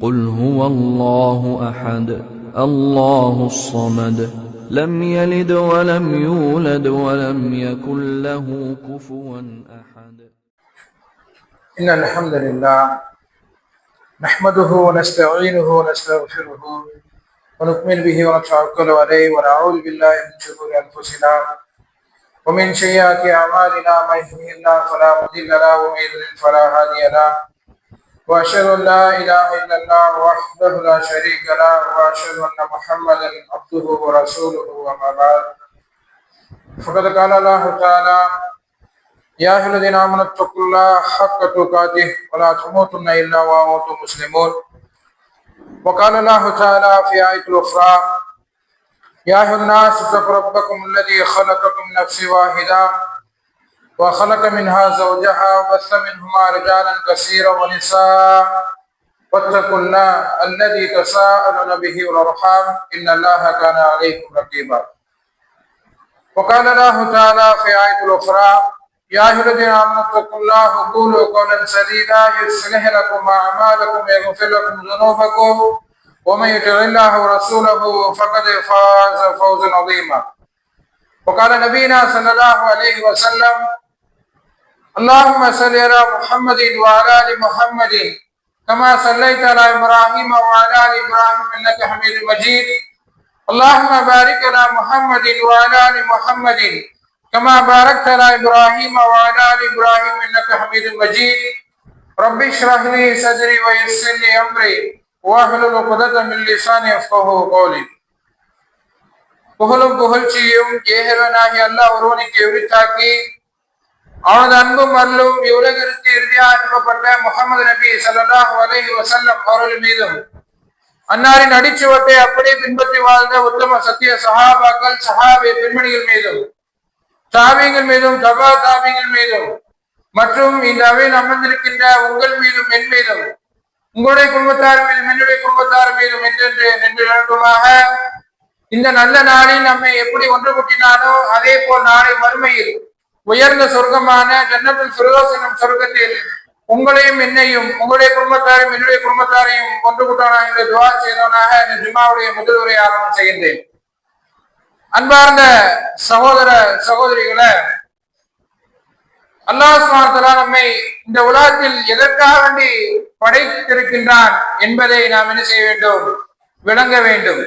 قل هو الله أحد الله الصمد لم يلد ولم يولد ولم يكن له كفوا أحد. إن الحمد لله نحمده ونستعينه ونستغفره ونؤمن به ونتوكل عليه ونعوذ بالله من شرور أنفسنا ومن سيئات أعمالنا من يهده الله فلا مضل له ومن يضلل فلا هادي له وأشهد أن لا إله إلا الله وحده لا شريك له وأشهد أن محمدا عبده ورسوله وما بعد فقد قال الله تعالى يا أيها الذين آمنوا اتقوا الله حق تقاته ولا تموتن إلا وأنتم مسلمون. وقال الله تعالى في آية أخرى يا أيها الناس اتقوا ربكم الذي خلقكم من نفس واحدة وخلق منها زوجها وبث منهما رجالا كثيرا ونساء واتقوا الله الذي تساءلون به والأرحام إن الله كان عليكم رقيبا. وقال الله تعالى في آية أخرى يا أيها الذين آمنوا اتقوا الله وقولوا قولا سديدا يصلح لكم أعمالكم ويغفر لكم ذنوبكم ومن يطع الله ورسوله فقد فاز فوزا عظيما. وقال نبينا صلى الله عليه وسلم اللهم صل على محمد وعلى آل محمد كما صليت على إبراهيم وعلى آل إبراهيم إنك حميد مجيد. اللهم بارك على محمد وعلى آل محمد كما باركت على إبراهيم وعلى آل إبراهيم إنك حميد مجيد. رب اشرح لي صدري ويسر لي أمري واحلل عقدة من لساني يفقهوا قولي. புகழும் புகழ்ச்சியும் ஏகவனாகிய அல்லாஹ் ஒருவனுக்கு உரித்தாக்கி அவனது அன்பும் அருளும் இவ்வுலகிற்கு இறுதியாக அனுப்பப்பட்ட முகமது நபி ஸல்லல்லாஹு அலைஹி வஸல்லம் அவர்கள் மீதும் அன்னாரின் அடிச்சுவட்டை அப்படியே பின்பற்றி வாழ்ந்த உத்தம சத்திய சஹாபாக்கள் சஹாபி பெண்மணிகள் மீதும் தாபியங்கள் மீதும் தபா தாபியங்கள் மீதும் மற்றும் இந்த அவையில் அமர்ந்திருக்கின்ற உங்கள் மீதும் என் மீதும் உங்களுடைய குடும்பத்தார் மீதும் என்னுடைய குடும்பத்தார் மீதும் என்றென்று நின்று நடக்குமாக. இந்த நல்ல நாளில் நம்மை எப்படி ஒன்று கூட்டினானோ அதே போல் நாளை மறுமையில் உயர்ந்த சொர்க்கமான ஜன்னத்துல் ஃபிர்தௌஸ் எனும் சொர்க்கத்தில் உங்களையும் என்னையும் உங்களுடைய குடும்பத்தாரையும் என்னுடைய குடும்பத்தாரையும் ஒன்று கூட்டானா என்று துவா செய்தவனாக இந்த ஜும்மாவுடைய முதல் உரை ஆரம்பம் செய்கின்றேன். அன்பார்ந்த சகோதர சகோதரிகளை, அல்லாஹ் சுப்ஹானஹு வ தஆலா நம்மை இந்த உலகத்தில் எதற்காக வேண்டி படைத்திருக்கின்றான் என்பதை நாம் என்ன செய்ய வேண்டும், விளங்க வேண்டும்.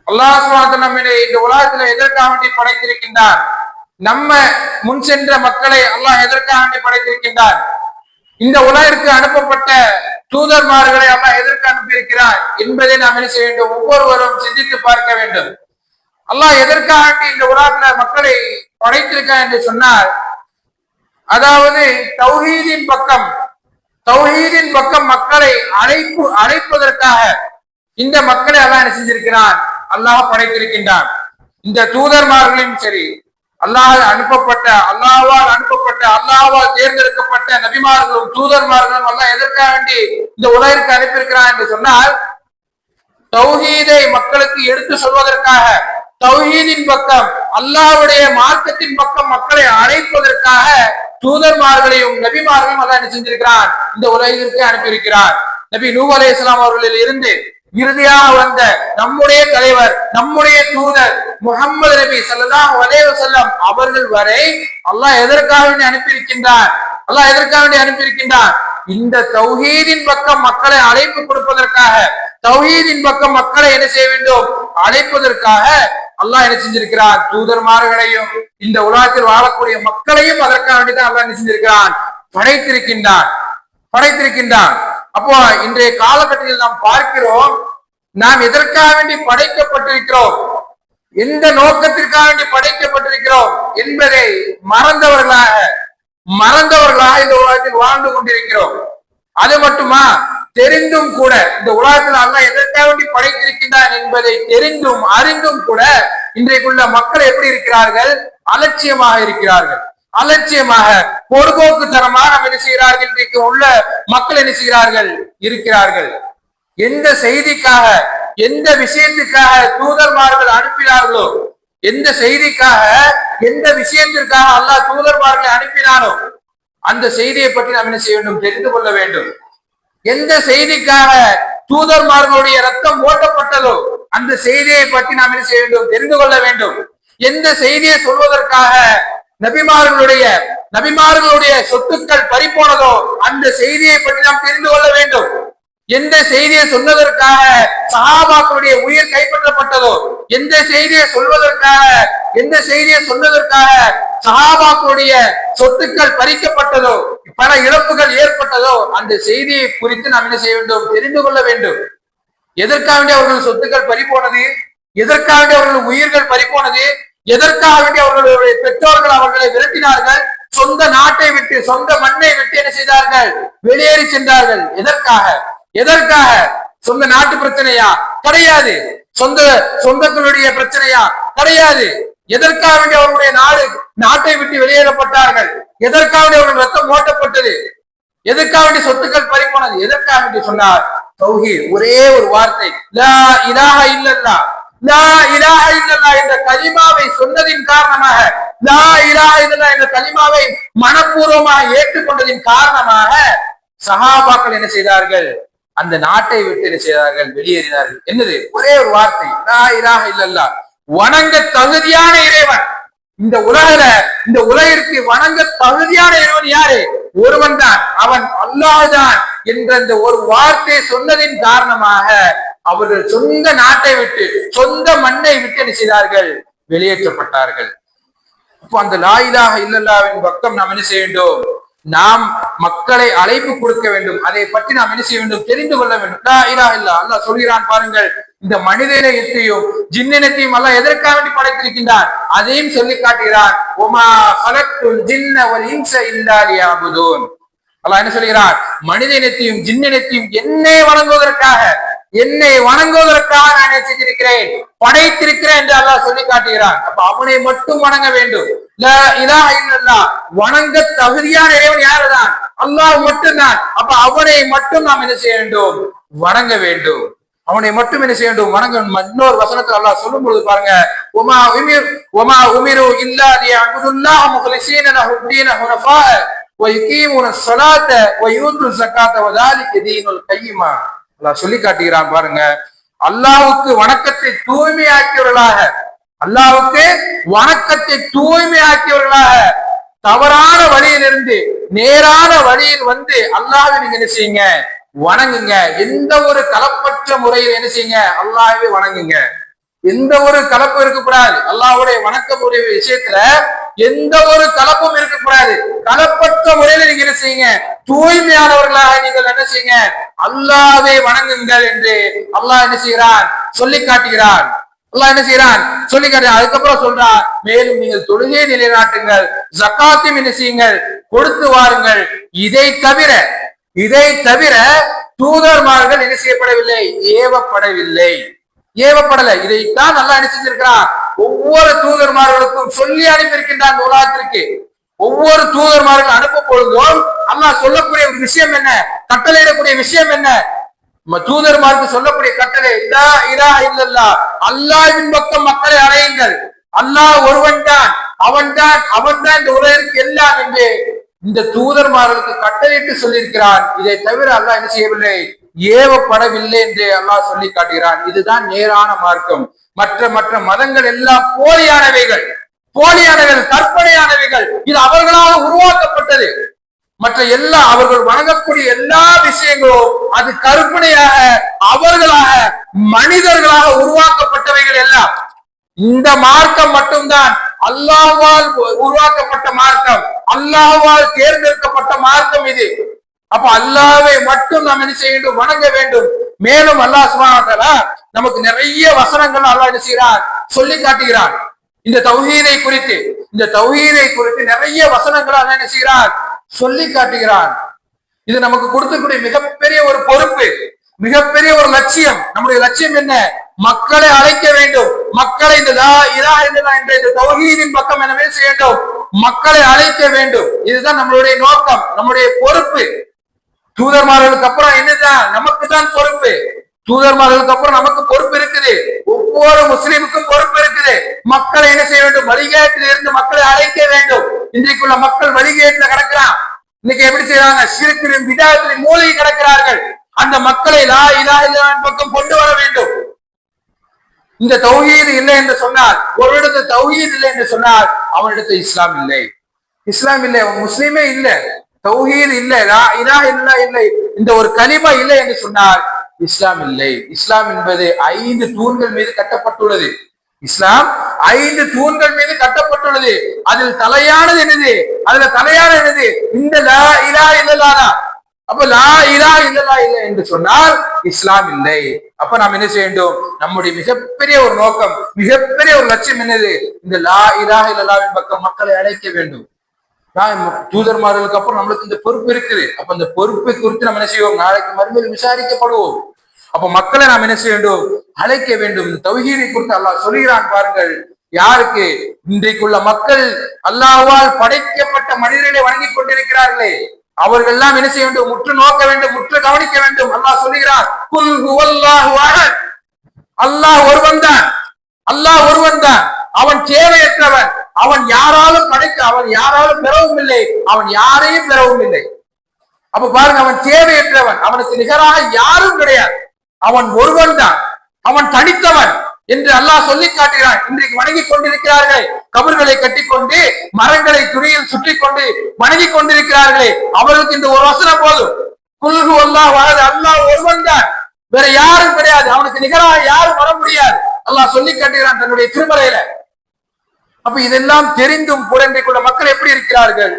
அல்லாஹ் சுப்ஹானஹு வ தஆலா நம்மை இந்த உலகத்தில் எதற்காக வேண்டி படைத்திருக்கின்றான், நம்ம முன் சென்ற மக்களை அல்லாஹ் எதற்காக வேண்டி படைத்திருக்கின்றான், இந்த உலகிற்கு அனுப்பப்பட்ட தூதர்மார்களை அல்லாஹ் எதற்கு அனுப்பியிருக்கிறார் என்பதை நாம் என்ன செய்ய வேண்டும், ஒவ்வொருவரும் சிந்தித்து பார்க்க வேண்டும். அல்லாஹ் எதற்காக இந்த உலகத்துல மக்களை படைத்திருக்கான் என்று சொன்னால், அதாவது தௌஹீதின் பக்கம் மக்களை அழைப்பதற்காக இந்த மக்களை அல்லாஹ் என்ன செஞ்சிருக்கிறான், அல்லாஹ் படைத்திருக்கின்றான். இந்த தூதர்மார்களையும் சரி, அல்லாஹால் அனுப்பப்பட்ட அல்லாஹ்வால் தேர்ந்தெடுக்கப்பட்ட நபிமார்களும் தூதர்மார்களும் அல்லாஹ் எதற்காக வேண்டி இந்த உலகிற்கு அனுப்பியிருக்கிறான் என்று சொன்னால், தௌஹீதை மக்களுக்கு எடுத்து சொல்வதற்காக, தௌஹீதின் பக்கம் அல்லாஹ்வுடைய மார்க்கத்தின் பக்கம் மக்களை அழைப்பதற்காக தூதர்மார்களையும் நபிமார்களையும் அல்லாஹ் என்ன செஞ்சிருக்கிறான், இந்த உலகிற்கு அனுப்பியிருக்கிறார். நபி நூஹ் அலைஹிஸ்ஸலாம் அவர்களில் இருந்து இறுதியாக வந்த நம்முடைய தலைவர், நம்முடைய தூதர் முஹம்மது நபி ஸல்லல்லாஹு அலைஹி வஸல்லம் அவர்கள் வரை அல்லாஹ் எதற்காக அனுப்பியிருக்கின்றான், இந்த தௌஹீதின் பக்கம் மக்களை அழைப்பு கொடுப்பதற்காக, தௌஹீதின் பக்கம் மக்களை என்ன செய்ய வேண்டும், அழைப்பதற்காக அல்லாஹ் என்ன செஞ்சிருக்கிறான், தூதர்மார்களையும் இந்த உலகத்தில் வாழக்கூடிய மக்களையும் அதற்காக வேண்டிதான் அல்லாஹ் என்ன செஞ்சிருக்கிறான், படைத்திருக்கின்றான். அப்போ இன்றைய காலகட்டத்தில் நாம் பார்க்கிறோம், நாம் எதற்காக வேண்டி படைக்கப்பட்டிருக்கிறோம், எந்த நோக்கத்திற்காக வேண்டி படைக்கப்பட்டிருக்கிறோம் என்பதை மறந்தவர்களாக இந்த உலகத்தில் வாழ்ந்து கொண்டிருக்கிறோம். அது மட்டுமா, தெரிந்தும் கூட இந்த உலகத்தில் அல்லாஹ் எதற்காக வேண்டி படைத்திருக்கின்றான் என்பதை தெரிந்தும் அறிந்தும் கூட இன்றைக்குள்ள மக்கள் எப்படி இருக்கிறார்கள், அலட்சியமாக பொறுப்போக்குத்தனமாக என்ன செய்கிறார்கள், இன்றைக்கு உள்ள மக்கள் என்ன செய்கிறார்கள் இருக்கிறார்கள். எந்த செய்திக்காக, எந்த விஷயத்துக்காக தூதர்மார்கள் அனுப்பினார்களோ, எந்த செய்திக்காக, எந்த விஷயத்திற்காக அல்லாஹ் தூதர்மார்களை அனுப்பினானோ அந்த செய்தியை பற்றி நாம் என்ன செய்ய வேண்டும், தெரிந்து கொள்ள வேண்டும். எந்த செய்திக்காக தூதர்மார்களுடைய ரத்தம் ஓட்டப்பட்டதோ அந்த செய்தியை பற்றி நாம் என்ன செய்ய வேண்டும், தெரிந்து கொள்ள வேண்டும். எந்த செய்தியை சொல்வதற்காக நபிமார்களுடைய சொத்துக்கள் பறிப்போனதோ அந்த செய்தியை பற்றி நாம் தெரிந்து கொள்ள வேண்டும். எந்த செய்தியை சொன்னதற்காக சஹாபாக்களுடைய உயிர் கைப்பற்றப்பட்டதோ, எந்த செய்தியை சொன்னதற்காக சஹாபாக்களுடைய சொத்துக்கள் பறிக்கப்பட்டதோ, பல இழப்புகள் ஏற்பட்டதோ அந்த செய்தியை குறித்து நாம் என்ன செய்ய வேண்டும், தெரிந்து கொள்ள வேண்டும். எதற்காக வேண்டிய அவர்கள் சொத்துக்கள் பறிப்போனது, எதற்காக வேண்டிய அவர்கள் உயிர்கள் பறிப்போனது, எதற்காக வேண்டிய அவர்களுடைய பெற்றோர்கள் அவர்களை விரட்டினார்கள், சொந்த நாட்டை விட்டு சொந்த மண்ணை விட்டு என்ன செய்தார்கள், வெளியேறி சென்றார்கள். எதற்காக சொந்த நாட்டு பிரச்சனையா? கிடையாது. சொந்தங்களுடைய பிரச்சனையா? கிடையாது. எதற்காக வேண்டிய அவர்களுடைய நாட்டை விட்டு வெளியேறப்பட்டார்கள்? எதற்காக வேண்டிய அவர்கள் ரத்தம் ஓட்டப்பட்டது? எதற்காக வேண்டிய சொத்துக்கள் பறிப்போனது? எதற்காக வேண்டி சொன்னார்? தௌஹீத், ஒரே ஒரு வார்த்தை, லா இலாஹ இல்லல்லாஹ். லா இலாஹ இல்லல்லாஹ் என்ற கலிமாவை சொன்னதின் காரணமாக, லா இலாஹ இல்லல்லாஹ் என்ற கலிமாவை மனப்பூர்வமாக ஏற்றுக்கொண்டதின் காரணமாக சஹாபாக்கள் என்ன செய்தார்கள், அந்த நாட்டை விட்டு என்ன செய்தார்கள், வெளியேறினார்கள். என்னது? ஒரே ஒரு வார்த்தை, லா இலாஹ இல்லல்லாஹ். வணங்க தகுதியான இறைவன் இந்த உலகிற்கு வணங்க தகுதியான இறைவன் யாரு? ஒருவன் தான், அவன் அல்லாஹ் தான் என்ற இந்த ஒரு வார்த்தை சொன்னதின் காரணமாக அவர்கள் சொந்த நாட்டை விட்டு சொந்த மண்ணை விட்டு என்ன செய்தார்கள், வெளியேற்றப்பட்டார்கள். அப்போ அந்த லா இலாஹ இல்லல்லாஹ்வின் பக்கம் நாம் என்ன செய்ய வேண்டும், நாம் மக்களை அழைப்பு கொடுக்க வேண்டும். அதை பற்றி நாம் என்ன செய்ய வேண்டும், தெரிந்து கொள்ள வேண்டும். லா இலாஹ இல்லல்லாஹ். அல்லாஹ் சொல்கிறான் பாருங்கள், இந்த மனிதனையும் ஜின்னினத்தையும் அல்லாஹ் எதற்காக வேண்டி படைத்திருக்கின்றான் அதையும் சொல்லி காட்டுகிறான். ஒமா ஹலக்துல் ஜின்ன வல் இன்ஸ இல்லா லியஅபுதூன். அல்லாஹ் என்ன சொல்கிறான், மனிதனையும் ஜின்னினத்தையும் என்னை வணங்குவதற்காக நான் என்ன செஞ்சிருக்கிறேன், படைத்திருக்கிறேன் என்று அல்லாஹ் சொல்லி காட்டுகிறான். அப்ப அவனை மட்டும் வணங்க வேண்டும். லா இலாஹ இல்லல்லாஹ், வணங்க தகுதியான இறைவன் யாருதான், அல்லாஹ் மட்டும்தான். அப்ப அவனை மட்டும் நாம் என்ன செய்ய வேண்டும், வணங்க வேண்டும். அவனை மட்டும் என்ன செய்ய வேண்டும், வணங்க. இன்னொரு வசனத்தில் அல்லாஹ் சொல்லும் பொழுது பாருங்க, ஒமா உமிரு இல்லா லியஅபுதுல்லாஹ முக்லிஸீன லஹுத்தீன ஹுனஃபா வ யுகீமுன ஸலாத்த வ யூது ஸகாத்த வ ذلك தீனுல் கய்யிமா. அல்லாஹ் சொல்லி காட்டுகிறான் பாருங்க, அல்லாஹ்வுக்கு வணக்கத்தை தூய்மையாக்கியவர்களாக தவறான வழியிலிருந்து நேரான வழியில் வந்து அல்லாஹ்வை நீங்க என்ன செய்யுங்க, வணங்குங்க. எந்த ஒரு கலப்பற்ற முறையில் என்ன செய்யுங்க, அல்லாஹ்வை வணங்குங்க. எந்த ஒரு கலப்பும் இருக்கக்கூடாது. அல்லாஹ்வுடைய வணக்க முறை விஷயத்துல எந்த ஒரு கலப்பும் இருக்கக்கூடாது. கலப்பற்ற முறையில நீங்க என்ன செய்யுங்க, தூய்மையானவர்களாக நீங்கள் என்ன செய்யுங்க, அல்லாஹ்வை வணங்குங்கள் என்று அல்லாஹ் என்ன செய்கிறான், சொல்லி காட்டுகிறான். அதுக்கப்புறம் சொல்றான், மேலும் நீங்கள் தொழுகையை நிலைநாட்டுங்கள், ஜகாத்தையும் என்ன செய்யுங்கள், கொடுத்து வாருங்கள். இதை தவிர தூதர்மார்கள் என்ன செய்யப்படவில்லை, ஏவப்படலை. இதைத்தான் நல்லா என்ன செஞ்சிருக்கிறான், ஒவ்வொரு தூதர்மார்களுக்கும் சொல்லி அனுப்பியிருக்கின்றான் இந்த உலகத்திற்கு. ஒவ்வொரு தூதர்மார்கள் அனுப்பும் பொழுதும் அல்லாஹ் சொல்லக்கூடிய ஒரு விஷயம் என்ன, கட்டளையிடக்கூடிய விஷயம் என்ன, தூதர்மாருக்கு சொல்லக்கூடிய கட்டளை, லா இலாஹ இல்லல்லாஹ், அல்லாஹ்வின் பக்கம் மக்களை அழையுங்கள். அல்லாஹ் ஒருவன் தான், அவன் தான் இந்த உலகிற்கு எல்லாம் என்று இந்த தூதர்மார்களுக்கு கட்டளையிட்டு சொல்லியிருக்கிறான். இதை தவிர அல்லாஹ் என்ன செய்யவில்லை, ஏவப்படவில்லை என்று அல்லாஹ் சொல்லி காட்டுகிறான். இதுதான் நேரான மார்க்கம். மற்ற மதங்கள் எல்லாம் போலியானவைகள், கற்பனையானவைகள். இது அவர்களாக உருவாக்கப்பட்டது. மற்ற அவர்கள் வணங்கக்கூடிய எல்லா விஷயங்களும் அது கற்பனையாக, அவர்களாக, மனிதர்களாக உருவாக்கப்பட்டவைகள் எல்லாம். இந்த மார்க்கம் மட்டும்தான் அல்லாஹ்வால் உருவாக்கப்பட்ட மார்க்கம், அல்லாஹ்வால் தேர்ந்தெடுக்கப்பட்ட மார்க்கம் இது. அப்ப அல்லாஹ்வை மட்டும் நாம் என்ன செய்ய வேண்டும், வணங்க வேண்டும். மேலும் அல்லாஹ் சுப்ஹானஹு வ தஆலா நமக்கு நிறைய வசனங்கள் அல்லாஹ் என்ன செய்கிறான், சொல்லி காட்டுகிறான். இந்த தௌஹீதை குறித்து நிறைய வசனங்கள் அல்லாஹ் என்ன செய்கிறான், சொல்லி காட்டுகிறான். இது நமக்கு கொடுக்கக்கூடிய மிகப்பெரிய ஒரு பொறுப்பு, மிகப்பெரிய ஒரு லட்சியம். நம்முடைய லட்சியம் என்ன, மக்களை அழைக்க வேண்டும். மக்களை இந்த லா இலாஹ இல்லல்லாஹ் என்ற இந்த தௌஹீதின் பக்கம் என்ன செய்ய வேண்டும், மக்களை அழைக்க வேண்டும். இதுதான் நம்மளுடைய நோக்கம், நம்முடைய பொறுப்பு. தூதர்மார்களுக்கு அப்புறம் என்னதான், நமக்கு தான் பொறுப்பு. தூதர்மார்களுக்கு அப்புறம் நமக்கு பொறுப்பு இருக்குது. ஒவ்வொரு முஸ்லீமுக்கும் பொறுப்பு இருக்குது. மக்களை என்ன செய்ய வேண்டும், வழிகேட்டில் இருந்து மக்களை அழைக்க வேண்டும். இன்றைக்குள்ள மக்கள் வழிகேட்டில் கிடக்கிறான். இன்னைக்கு எப்படி செய்யறாங்க, ஷிர்கிலும் பிதாத்திலும் மூழ்கி கிடக்கிறார்கள். அந்த மக்களை லா இலாஹ இல்லல்லாஹ் பக்கம் கொண்டு வர வேண்டும். இந்த தௌஹீத் இல்லை என்று சொன்னால், ஒரு இடத்துல தௌஹீத் இல்லை என்று சொன்னால் அவனிடத்தில் இஸ்லாம் இல்லை. இஸ்லாம் இல்லை, அவன் முஸ்லீமே இல்லை. தௌஹீத் இல்லை, லா இலாஹ இல்லல்லாஹ் இல்லை, இந்த ஒரு கலிமா இல்லை என்று சொன்னால் இஸ்லாம் இல்லை. இஸ்லாம் என்பது 5 தூண்கள் மீது கட்டப்பட்டுள்ளது. இஸ்லாம் 5 தூண்கள் மீது கட்டப்பட்டுள்ளது. அதில் தலையானது என்னது? இந்த லா இலாஹ இல்லல்லாஹ். அப்ப லா இலாஹ இல்லல்லாஹ் இல்லை என்று சொன்னால் இஸ்லாம் இல்லை. அப்ப நாம் என்ன செய்ய வேண்டும்? நம்முடைய மிகப்பெரிய ஒரு நோக்கம், மிகப்பெரிய ஒரு லட்சியம் என்னது? இந்த லா இலாஹ இல்லல்லாஹ்வின் பக்கம் மக்களை அழைக்க வேண்டும். தூதர்மார்களுக்கு அப்புறம் நம்மளுக்கு இந்த பொறுப்பு இருக்குது. அப்ப இந்த பொறுப்பை குறித்து நம்ம என்ன செய்வோம்? நாளைக்கு மறுமையில் விசாரிக்கப்படுவோம். அப்ப மக்களை நாம் என்ன செய்ய வேண்டும்? அழைக்க வேண்டும். இந்த தௌஹீதை குறித்து அல்லாஹ் சொல்கிறான் பாருங்கள். யாருக்கு? இன்றைக்குள்ள மக்கள் அல்லாஹ்வால் படைக்கப்பட்ட மனிதர்களை வணங்கிக் கொண்டிருக்கிறார்களே, அவர்கள் எல்லாம் என்ன செய்ய வேண்டும்? முற்று நோக்க வேண்டும், முற்று கவனிக்க வேண்டும். அல்லாஹ் சொல்கிறான், குல் ஹுவல்லாஹு அஹத். அல்லாஹ் ஒருவன் தான், அல்லாஹ் ஒருவன் தான். அவன் தேவையற்றவன். அவன் யாராலும் அவன் யாராலும் பெறவும் இல்லை, அவன் யாரையும் பெறவும் இல்லை. அப்ப பாருங்க, அவன் தேவையற்றவன், அவனுக்கு நிகராக யாரும் கிடையாது. அவன் ஒருவன் தான், அவன் தனித்தவன் என்று அல்லாஹ் சொல்லி காட்டுகிறான். இன்றைக்கு வணங்கிக் கொண்டிருக்கிறார்கள், கபர்களை கட்டிக்கொண்டு மரங்களை துணியில் சுற்றி கொண்டு வணங்கிக் கொண்டிருக்கிறார்களே, அவர்களுக்கு இந்த ஒரு வசனம் போதும். குல் ஹுவல்லாஹு அஹத். அல்லாஹ் ஒருவன் தான், வேற யாரும் கிடையாது, அவனுக்கு நிகராக யாரும் வர முடியாது. அல்லாஹ் சொல்லி காட்டுகிறான் தன்னுடைய திருமறையில. அப்ப இதெல்லாம் தெரிந்தும் கூட இன்றைக்குள்ள மக்கள் எப்படி இருக்கிறார்கள்?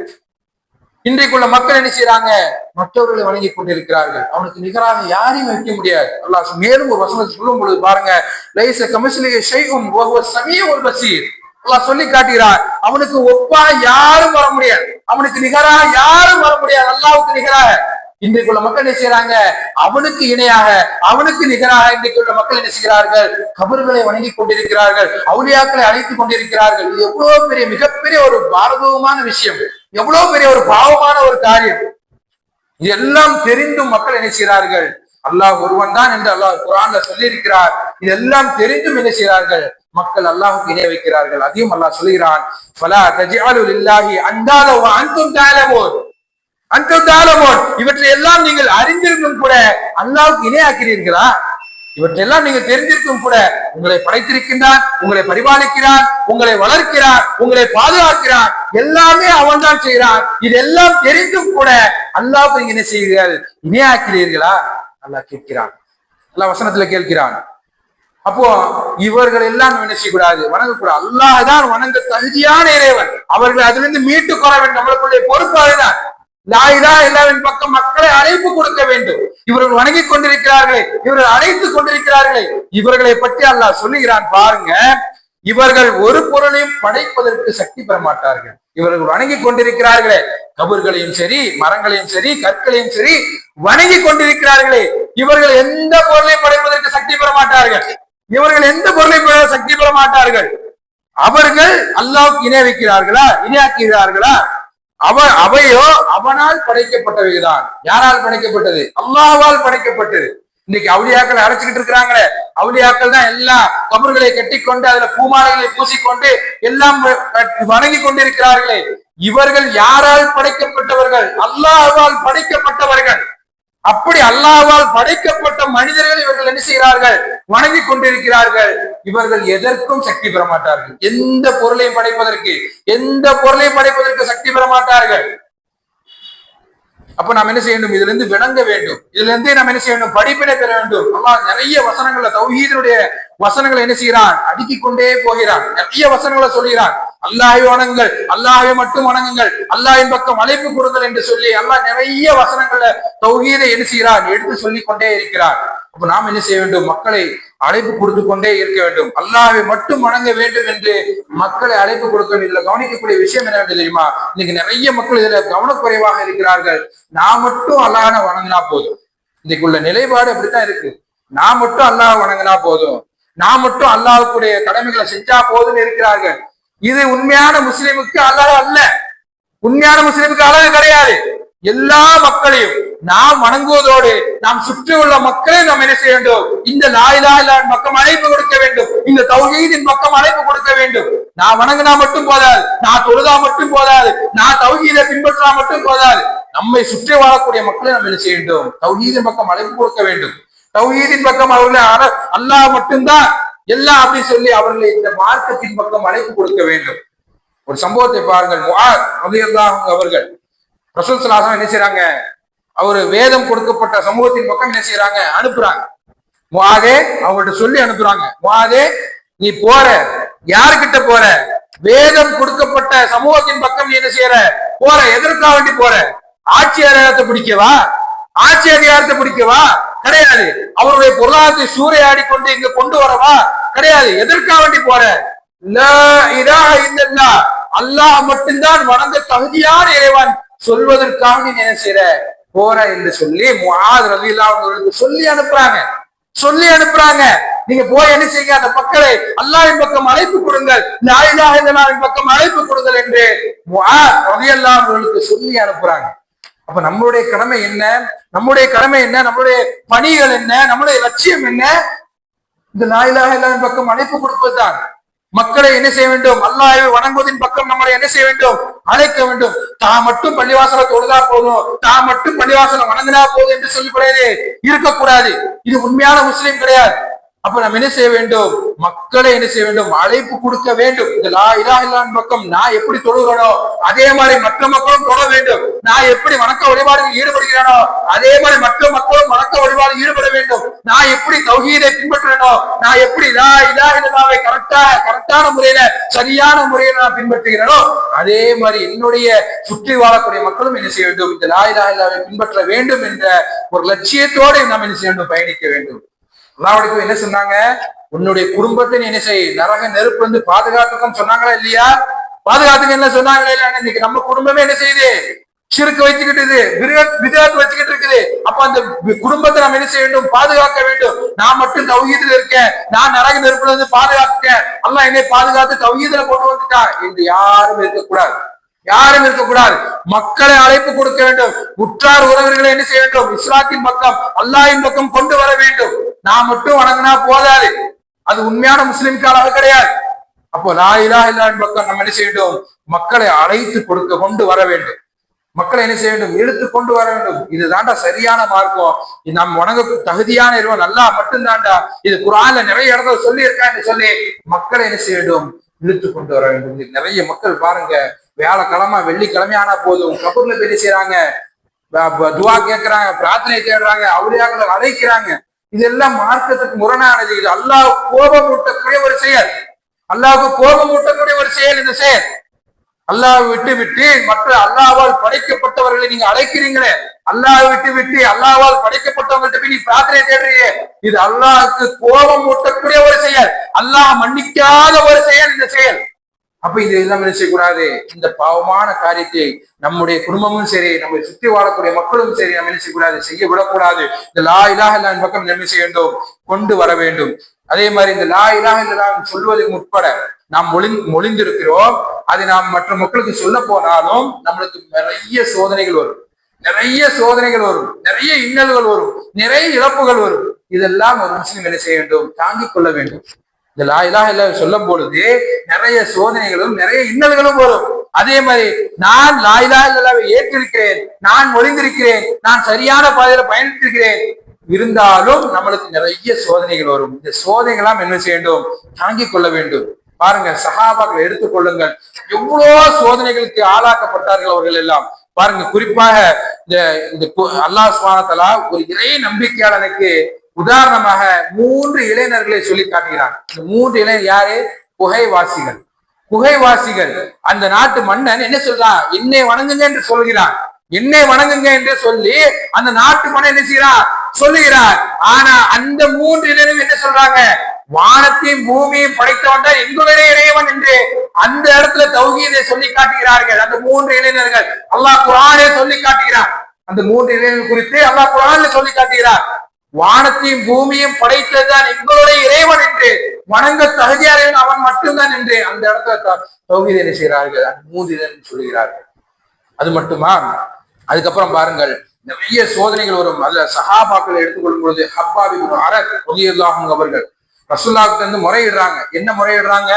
இன்றைக்குள்ள மக்கள் என்ன செய்யறாங்க? மற்றவர்களை வணங்கி கொண்டிருக்கிறார்கள். அவனுக்கு நிகராக யாரையும் வைக்க முடியாது. அல்லாஹ் மேலும் ஒரு வசனத்தை சொல்லும் பொழுது பாருங்க, லைஸ கமிஸ்லிஹி ஷைஉன் வ ஹுவ ஸமீஉல் பஸீர். அல்லாஹ் சொல்லி காட்டுகிறார், அவனுக்கு ஒப்பாக யாரும் வர முடியாது, அவனுக்கு நிகராக யாரும் வர முடியாது. அல்லாஹ்வுக்கு நிகராக இன்றைக்குள்ள மக்கள் என்ன செய்யறாங்க? அவனுக்கு இணையாக, அவனுக்கு நிகராக இன்றைக்குள்ள மக்கள் என்ன செய்கிறார்கள்? கபர்களை வணங்கி கொண்டிருக்கிறார்கள், அவுலியாக்களை அழைத்துக் கொண்டிருக்கிறார்கள். இது எவ்வளவு பெரிய, மிகப்பெரிய ஒரு பாரதூரமான விஷயம், எவ்வளவு பெரிய ஒரு பாவமான ஒரு காரியம். இதெல்லாம் தெரிந்தும் மக்கள் என்ன செய்கிறார்கள்? அல்லாஹ் ஒருவன் தான் என்று அல்லாஹ் குர்ஆன்ல சொல்லி இருக்கிறார். இதெல்லாம் தெரிந்தும் என்ன செய்கிறார்கள்? மக்கள் அல்லாஹ்வுக்கு இணை வைக்கிறார்கள். அதையும் அல்லாஹ் சொல்கிறான், ஃபலா தஜஅலு லில்லாஹி அன்தாத வ அன்தும் தஅலமூன். இவற்றை எல்லாம் நீங்கள் அறிந்திருந்தும் கூட அல்லாஹ்வுக்கு இணையாக்கிறீர்களா? இவற்றெல்லாம் நீங்கள் தெரிந்திருக்கும் கூட உங்களை படைத்திருக்கின்றான், உங்களை பரிபாலிக்கிறான், உங்களை வளர்க்கிறான், உங்களை பாதுகாக்கிறான், எல்லாமே அவன் தான் செய்கிறான். இதெல்லாம் தெரிந்தும் கூட அல்லாஹ்வுக்கு நீங்க என்ன செய்கிறீர்கள்? இணையாக்கிறீர்களா? அல்லாஹ் கேட்கிறான், அல்லாஹ் வசனத்துல கேட்கிறான். அப்போ இவர்கள் எல்லாம் என்ன செய்யக்கூடாது? வணங்கக்கூடாது. அல்லாஹ் தான் வணங்க தகுதியான இறைவன். அவர்கள் அதிலிருந்து மீட்டு கொள்ள வேண்டும். நம்மளுடைய பொறுப்பு அதுதான். லா இலாஹ இல்லல்லாஹ்வின் பக்கம் மக்களை அழைப்பு கொடுக்க வேண்டும். இவர்கள் வணங்கிக் கொண்டிருக்கிறார்களே, இவர்கள் அழைத்துக் கொண்டிருக்கிறார்களே, இவர்களை பற்றி அல்லாஹ் சொல்லுகிறான் பாருங்க. இவர்கள் ஒரு பொருளையும் படைப்பதற்கு சக்தி பெற மாட்டார்கள். இவர்கள் வணங்கிக் கொண்டிருக்கிறார்களே, கபர்களையும் சரி, மரங்களையும் சரி, கற்களையும் சரி வணங்கிக் கொண்டிருக்கிறார்களே, இவர்கள் எந்த பொருளையும் படைப்பதற்கு சக்தி பெற மாட்டார்கள். இவர்கள் எந்த பொருளையும் சக்தி பெற மாட்டார்கள். அவர்கள் அல்லாஹ்வுக்கு இணை வைக்கிறார்களா? இணையாக்குகிறார்களா? அவையோ அவனால் படைக்கப்பட்டவைதான். யாரால் படைக்கப்பட்டது? அல்லாஹ்வால் படைக்கப்பட்டது. இன்னைக்கு அவுலியாக்களை அழைச்சுக்கிட்டு இருக்கிறாங்களே, அவுலியாக்கள் தான் எல்லாம் கபர்களை கட்டிக்கொண்டு அதுல பூமாலைகளை பூசிக்கொண்டு எல்லாம் வணங்கி கொண்டிருக்கிறார்களே, இவர்கள் யாரால் படைக்கப்பட்டவர்கள்? அல்லாஹ்வால் படைக்கப்பட்டவர்கள். அப்படி அல்லாஹ்வால் படைக்கப்பட்ட மனிதர்கள் இவர்கள் என்ன செய்கிறார்கள்? வணங்கி கொண்டிருக்கிறார்கள். இவர்கள் எதற்கும் சக்தி பெற மாட்டார்கள். எந்த பொருளையும் படைப்பதற்கு சக்தி பெற மாட்டார்கள். அப்ப நாம் என்ன செய்யணும்? இதுல இருந்து விளங்க வேண்டும். இதுல இருந்து நாம் என்ன செய்ய வேண்டும்? படிப்பினை பெற வேண்டும். அல்லாஹ் நிறைய வசனங்கள்ல தௌஹீதுடைய வசனங்களை என்ன செய்கிறான்? அடுக்கிக் கொண்டே போகிறான். நிறைய வசனங்களை சொல்கிறான். அல்லாஹ்வை வணங்குங்கள், அல்லாஹ்வை மட்டும் வணங்குங்கள், அல்லாஹ்வின் பக்கம் அழைப்பு கொடுங்கள் என்று சொல்லி அல்லாஹ் நிறைய வசனங்கள்ல தௌஹீதை என்ன செய்கிறான்? எடுத்து சொல்லிக் கொண்டே இருக்கிறார். அப்ப நாம் என்ன செய்ய வேண்டும்? மக்களை அழைப்பு கொடுத்து கொண்டே இருக்க வேண்டும். அல்லாஹ்வை மட்டும் வணங்க வேண்டும் என்று மக்களை அழைப்பு கொடுக்க வேண்டும். இதுல கவனிக்கக்கூடிய விஷயம் என்ன தெரியுமா? இன்னைக்கு நிறைய மக்கள் இதுல கவனக்குறைவாக இருக்கிறார்கள். நான் மட்டும் அல்லாஹ்வை வணங்கினா போதும். இன்னைக்குள்ள நிலைப்பாடு அப்படித்தான் இருக்கு. நான் மட்டும் அல்லாஹ் வணங்கினா போதும், நான் மட்டும் அல்லாஹ்வுடைய கடமைகளை செஞ்சா போதும்னு இருக்கிறார்கள். இது உண்மையான முஸ்லிமுக்கு அழகு அல்ல. உண்மையான முஸ்லிமுக்கு அழகு கிடையாது. எல்லா மக்களையும் நாம் வணங்குவதோடு நாம் சுற்றி உள்ள மக்களை நாம் என்ன செய்ய வேண்டும்? இந்த லா இலாஹ இல்லல்லாஹ் பக்கம் அழைப்பு கொடுக்க வேண்டும். இந்த தௌஹீதின் பக்கம் அழைப்பு கொடுக்க வேண்டும். நான் வணங்கினா மட்டும் போதாது, நான் தொழுதா மட்டும் போதாது, நான் தௌஹீதை பின்பற்றினா மட்டும் போதாது. நம்மை சுற்றி வாழக்கூடிய மக்களை நம்ம என்ன செய்ய வேண்டும்? தௌஹீதின் பக்கம் அழைப்பு கொடுக்க வேண்டும். தௌஹீதின் பக்கம் அவர்களை அல்லாஹ் மட்டும்தான் எல்லாம் அப்படின்னு சொல்லி அவர்களை இந்த மார்க்கத்தின் பக்கம் அழைப்பு கொடுக்க வேண்டும். ஒரு சம்பவத்தை பாருங்கள். முஆத் ரலியல்லாஹு அன்ஹு அவர்கள் ரசூல் ஸல்லல்லாஹு அலைஹி வஸல்லம் என்ன செய்றாங்க? அவரு வேதம் கொடுக்கப்பட்ட சமூகத்தின் பக்கம் என்ன செய்யறாங்க? அனுப்புறாங்க. முஆதே அவங்கள்ட்ட சொல்லி அனுப்புறாங்க. முஆதே நீ போற, யாருக்கிட்ட போற? வேதம் கொடுக்கப்பட்ட சமூகத்தின் பக்கம் நீ என்ன செய்யற? போற. எதற்காக வேண்டி போற? ஆட்சி அதிகாரத்தை பிடிக்கவா? ஆட்சி அதிகாரத்தை பிடிக்கவா? கிடையாது. அவருடைய பொருளாதாரத்தை சூறையாடி கொண்டு இங்க கொண்டு வரவா? கிடையாது. எதற்காக வேண்டி போற? லா இலாஹ இல்லல்லாஹ், அல்லாஹ் மட்டும்தான் வணங்க தகுதியான இறைவன் சொல்வதற்காக நீ என்ன செய்யற? போற என்று சொல்லி முஆத் ரலியல்லாஹு அன்ஹு சொல்லி அனுப்புறாங்க. நீங்க போய் என்ன செய்யுங்க? அந்த மக்களை அல்லாஹ்வின் பக்கம் அழைப்பு கொடுங்கள், லா இலாஹ இல்லல்லாஹ்வின் பக்கம் அழைப்பு கொடுங்கள் என்று முஆத் ரலியல்லாஹு அன்ஹு சொல்லி அனுப்புறாங்க. அப்ப நம்மளுடைய கடமை என்ன? நம்முடைய பணிகள் என்ன? நம்முடைய லட்சியம் என்ன? இந்த லா இலாஹ இல்லல்லாஹ்வின் பக்கம் அழைப்பு கொடுப்பதுதான். மக்களை என்ன செய்ய வேண்டும்? அல்லாஹ்வை வணங்குவதின் பக்கம் நம்மளை என்ன செய்ய வேண்டும்? அழைக்க வேண்டும். தான் மட்டும் பள்ளிவாசலை தொழுதா போதும், தான் மட்டும் பள்ளிவாசலை வணங்கினா போதும் என்று சொல்லக்கூடாது, இருக்கக்கூடாது. இது உண்மையான முஸ்லீம் கிடையாது. அப்ப நம்ம என்ன செய்ய வேண்டும்? மக்களை என்ன செய்ய வேண்டும்? அழைப்பு கொடுக்க வேண்டும். இந்த லா இலாஹ இல்லல்லாஹ்வின் பக்கம் நான் எப்படி தொழுகிறனோ அதே மாதிரி மற்ற மக்களும் தொழ வேண்டும். நான் எப்படி வணக்க வழிபாடுகளில் ஈடுபடுகிறேனோ அதே மாதிரி மற்ற மக்களும் வணக்க வழிபாடு ஈடுபட வேண்டும். நான் எப்படி தௌஹீதை பின்பற்றுறேனோ, நான் எப்படி லா இலாஹ இல்லல்லாஹ்வை கரெக்டான முறையில சரியான முறையில நான் பின்பற்றுகிறேனோ அதே மாதிரி என்னுடைய சுற்றி வாழக்கூடிய மக்களும் என்ன செய்ய வேண்டும்? இந்த லா இலாஹ இல்லல்லாஹ்வை பின்பற்ற வேண்டும் என்ற ஒரு லட்சியத்தோடு நாம் என்ன செய்ய வேண்டும்? பயணிக்க வேண்டும். அல்லாஹ்வுக்கு என்ன சொன்னாங்க? உன்னுடைய குடும்பத்தை என்ன செய், நரக நெருப்பு வந்து பாதுகாத்துக்கும் சொன்னாங்களா இல்லையா? பாதுகாத்துக்கு என்ன சொன்னாங்களா இல்லையா? இன்னைக்கு நம்ம குடும்பமே என்ன செய்யுது? ஷிர்க் வச்சுக்கிட்டு பித்அத் வச்சுக்கிட்டு இருக்குது. அப்ப அந்த குடும்பத்தை நம்ம என்ன செய்ய வேண்டும்? பாதுகாக்க வேண்டும். நான் மட்டும் தௌஹீதுல இருக்கேன், நான் நரக நெருப்புல இருந்து பாதுகாத்துட்டேன், அல்லாஹ் என்னை பாதுகாத்து தௌஹீதுல கொண்டு வந்துட்டான் என்று யாரும் இருக்கக்கூடாது. மக்களை அழைப்பு கொடுக்க வேண்டும். உற்றார் உறவர்களை என்ன செய்ய வேண்டும்? இஸ்லாத்தின் பக்கம் அல்லாஹ்வின் பக்கம் கொண்டு வர வேண்டும். நான் மட்டும் வணங்கினா போதாது, அது உண்மையான முஸ்லிம்க்கு அளவு கிடையாது. அப்போ லா இலாஹ இல்லல்லாஹ்வின் பக்கம் நம்ம என்ன செய்ய வேண்டும்? மக்களை அழைத்து கொண்டு வர வேண்டும். மக்களை என்ன செய்ய வேண்டும்? இழுத்து கொண்டு வர வேண்டும். இதுதான்டா சரியான மார்க்கம், இது நாம் வணங்க தகுதியான இறைவன் அல்லாஹ் மட்டும்தான்டா, இது குர்ஆன்ல நிறைய இடத்துல சொல்லி இருக்கான்னு சொல்லி மக்களை என்ன செய்ய வேண்டும்? இழுத்து கொண்டு வர வேண்டும். நிறைய மக்கள் பாருங்க, வியாழக்கிழமை வெள்ளிக்கிழமை ஆனா போதும் கபூர்ல பேசி செய்யறாங்க, துவா கேட்கிறாங்க, பிரார்த்தனை தேடுறாங்க, அவுலியாக்களை அழைக்கிறாங்க. இதெல்லாம் மார்க்கத்துக்கு முரணானது. இது அல்லாஹ் கோபம் ஊட்டக்கூடிய ஒரு செயல். அல்லாஹ்வுக்கு கோபம் ஊட்டக்கூடிய ஒரு செயல் இந்த செயல். அல்லாஹ் விட்டு மற்ற அல்லாஹ்வால் படைக்கப்பட்டவர்களை நீங்க அழைக்கிறீங்களே, அல்லாஹ் விட்டு அல்லாஹ்வால் படைக்கப்பட்டவங்கள்ட்ட போய் நீ பிரார்த்தனை தேடுறீங்க, இது அல்லாஹ்வுக்கு கோபம் ஊட்டக்கூடிய ஒரு செயல், அல்லாஹ் மன்னிக்காத ஒரு செயல் இந்த செயல். அப்ப இது எல்லாம் என்ன செய்யக்கூடாது? இந்த பாவமான காரியத்தை நம்முடைய குடும்பமும் சரி, நம்ம சுற்றி வாழக்கூடிய மக்களும் சரி, நம்ம என்ன செய்யக்கூடாது? செய்ய விடக்கூடாது. இந்த லா இலாஹ இல்லல்லாஹ்வின் பக்கம் என்ன செய்ய வேண்டும்? கொண்டு வர வேண்டும். அதே மாதிரி இந்த லா இலாஹ இல்லல்லாஹ் சொல்வதற்கு உட்பட நாம் மொழிந்திருக்கிறோம். அதை நாம் மற்ற மக்களுக்கு சொல்ல போனாலும் நம்மளுக்கு நிறைய சோதனைகள் வரும், நிறைய இன்னல்கள் வரும், நிறைய இழப்புகள் வரும். இதெல்லாம் ஒரு முஸ்லிம் என்ன செய்ய வேண்டும்? தாங்கிக் கொள்ள வேண்டும். இந்த லா இலாஹ இல்லல்லாஹ் சொல்லும் பொழுது நிறைய சோதனைகளும் நிறைய இன்னல்களும் வரும். அதே மாதிரி நான் லா இலாஹ இல்லல்லாஹ்வை ஏற்றிருக்கிறேன், நான் மொழிந்திருக்கிறேன், நான் சரியான பாதையில பயணித்திருக்கிறேன், இருந்தாலும் நம்மளுக்கு நிறைய சோதனைகள் வரும். இந்த சோதனைகளாம் என்ன செய்ய வேண்டும்? தாங்கிக் கொள்ள வேண்டும். பாருங்க, சஹாபாக்களை எடுத்துக்கொள்ளுங்கள், எவ்வளவு சோதனைகளுக்கு ஆளாக்கப்பட்டார்கள் அவர்கள் எல்லாம். பாருங்க, குறிப்பாக இந்த அல்லாஹ் சுப்ஹானஹு வ தஆலா ஒரு இறை நம்பிக்கையாளனுக்கு உதாரணமாக 3 இளைஞர்களை சொல்லி காட்டுகிறான். இந்த 3 இளைஞர் யாரு? குகைவாசிகள். அந்த நாட்டு மன்னன் என்ன சொல்றான்? என்னை வணங்குங்க என்று சொல்கிறான். என்னை வணங்குங்க என்று சொல்லி அந்த நாட்டு மன்னன் என்ன செய்யறான்? சொல்லுகிறார். ஆனா அந்த 3 இளைஞர்கள் என்ன சொல்றாங்க? வானத்தையும் பூமியையும் படைத்தவன் தான் எங்களுடைய இறைவன் என்று அந்த இடத்துல தௌஹீதை சொல்லி காட்டுகிறார்கள். அந்த 3 இளைஞர்கள் அல்லாஹ் குர்ஆனிலே சொல்லி காட்டுகிறார். அந்த 3 இளைஞர்கள் குறித்து அல்லாஹ் குர்ஆனிலே சொல்லி காட்டுகிறார். வானத்தையும் பூமியும் படைத்ததுதான் எங்களுடைய இறைவன் என்று, வணங்க தகுதியானவன் அவன் மட்டும்தான் என்று அந்த இடத்துல தௌஹீதை என்ன செய்கிறார்கள்? அந்த 3 இளைஞர்கள் சொல்லுகிறார்கள். அது மட்டுமா? அதுக்கப்புறம் பாருங்கள், நிறைய சோதனைகள் வரும். அதுல சஹாபாக்களை எடுத்துக்கொள்ளும் பொழுது ஹப்பாப் இப்னு அரத் ரலியல்லாஹு அன்ஹு அவர்கள் ரசூலுல்லாஹ்விட்ட இருந்து முறையிடுறாங்க. என்ன முறையிடுறாங்க?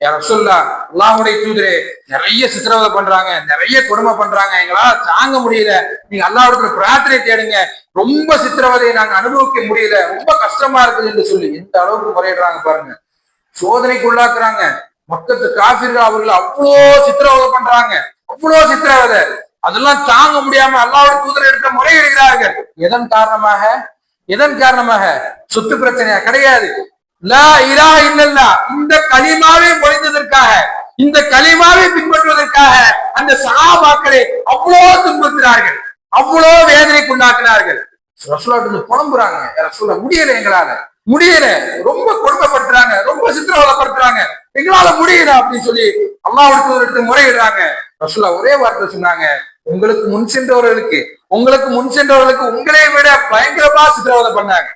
ரசூலுல்லாஹ் அல்லாஹ்வுடைய தூதரே, நிறைய சித்திரவதை பண்றாங்க, நிறைய கொடுமை பண்றாங்க, எங்களால தாங்க முடியல, நீங்க அல்லாஹ்விடத்துல பிரார்த்தனை தேடுங்க, ரொம்ப சித்திரவதையை நாங்க அனுபவிக்க முடியல, ரொம்ப கஷ்டமா இருக்குது என்று சொல்லி எந்த அளவுக்கு முறையிடுறாங்க பாருங்க. சோதனைக்கு உள்ளாக்குறாங்க. மக்கத்து காபிர்கள் அவர்கள் அவ்வளோ சித்திரவதை பண்றாங்க, அவ்வளோ சித்திரவதை. அதெல்லாம் தாங்க முடியாம அல்லாஹ்வுடைய தூதர் எடுத்த முறையிடுகிறார்கள். எதன் காரணமாக? எதன் காரணமாக? சொத்து பிரச்சனையா? கிடையாது. லா இலாஹ இல்லல்லாஹ் இந்த கலிமாவை மொழிந்ததற்காக, இந்த கலிமாவை பின்பற்றுவதற்காக அந்த சஹாபாக்களை அவ்வளோ துன்புறுத்தினார்கள், அவ்வளோ வேதனைக்கு உண்டாக்குனார்கள். ரசூலுல்லாஹ் புலம்புறாங்க, ரசூலுல்லாஹ் முடியல, எங்களால முடியல, ரொம்ப கொடுமைப்படுத்துறாங்க, ரொம்ப சித்திரவதைப்படுத்துறாங்க, எங்களால முடியல அப்படின்னு சொல்லி அல்லாஹ்வுடைய முறையிடுறாங்க. ரசூலுல்லாஹ் ஒரே வார்த்தை சொன்னாங்க, உங்களுக்கு முன் சென்றவர்களுக்கு உங்களை விட பயங்கரமா சித்திரவதை பண்ணாங்க.